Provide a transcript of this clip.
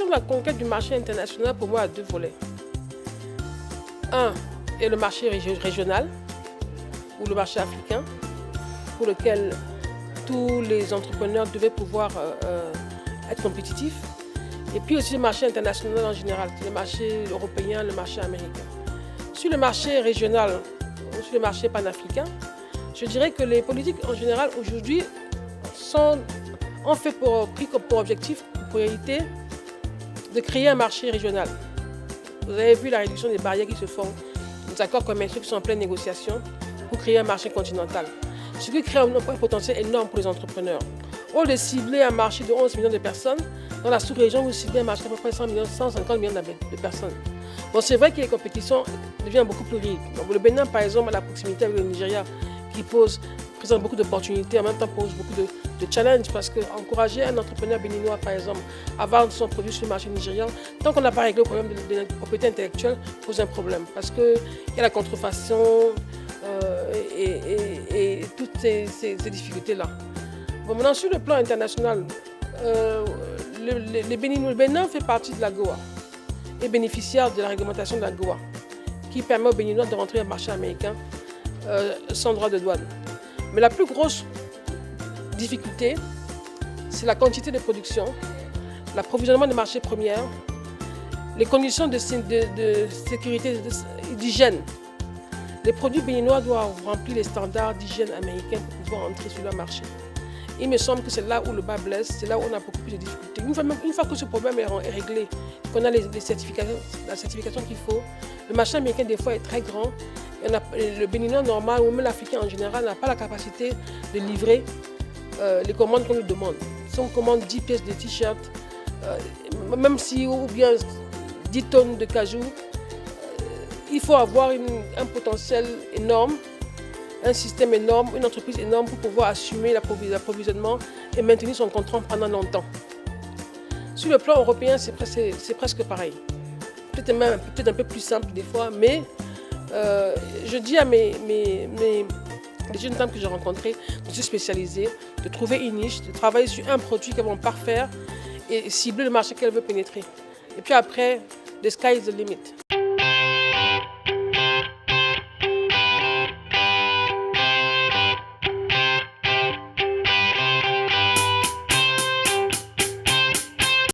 question de la conquête du marché international, pour moi, a deux volets. Un est le marché régional, ou le marché africain, pour lequel tous les entrepreneurs devaient pouvoir être compétitifs. Et puis aussi le marché international en général, le marché européen, le marché américain. Sur le marché régional ou sur le marché panafricain, je dirais que les politiques en général aujourd'hui ont pris pour objectif, pour priorité, de créer un marché régional. Vous avez vu la réduction des barrières qui se font, les accords commerciaux qui sont en pleine négociation pour créer un marché continental. Ce qui crée un potentiel énorme pour les entrepreneurs. Au lieu de cibler un marché de 11 millions de personnes, dans la sous-région, vous ciblez un marché d'à peu près 150 millions de personnes. Bon, c'est vrai que les compétitions deviennent beaucoup plus riches. Le Bénin, par exemple, à la proximité avec le Nigeria, qui présente beaucoup d'opportunités, en même temps pose beaucoup de challenges, parce qu'encourager un entrepreneur béninois, par exemple, à vendre son produit sur le marché nigérian, tant qu'on n'a pas réglé le problème de la propriété intellectuelle, pose un problème. Parce qu'il y a la contrefaçon et toutes ces difficultés-là. Bon, maintenant, sur le plan international, le Bénin fait partie de l'AGOA et bénéficiaire de la réglementation de l'AGOA, qui permet aux Béninois de rentrer au marché américain sans droit de douane. Mais la plus grosse difficulté, c'est la quantité de production, l'approvisionnement des marchés premiers, les conditions de sécurité et d'hygiène. Les produits béninois doivent remplir les standards d'hygiène américains pour pouvoir entrer sur le marché. Il me semble que c'est là où le bas blesse, c'est là où on a beaucoup plus de difficultés. Une fois que ce problème est réglé, qu'on a la certification qu'il faut, le marché américain des fois est très grand. Le béninois normal ou même l'Africain en général n'a pas la capacité de livrer les commandes qu'on lui demande. Si on commande 10 pièces de t-shirt, même si ou bien 10 tonnes de cajou, il faut avoir un potentiel énorme, un système énorme, une entreprise énorme pour pouvoir assumer l'approvisionnement et maintenir son contrat pendant longtemps. Sur le plan européen, c'est presque pareil. Peut-être un peu plus simple des fois, mais je dis à les jeunes dames que j'ai rencontrées de se spécialiser, de trouver une niche, de travailler sur un produit qu'elles vont parfaire et cibler le marché qu'elles veulent pénétrer. Et puis après, the sky is the limit.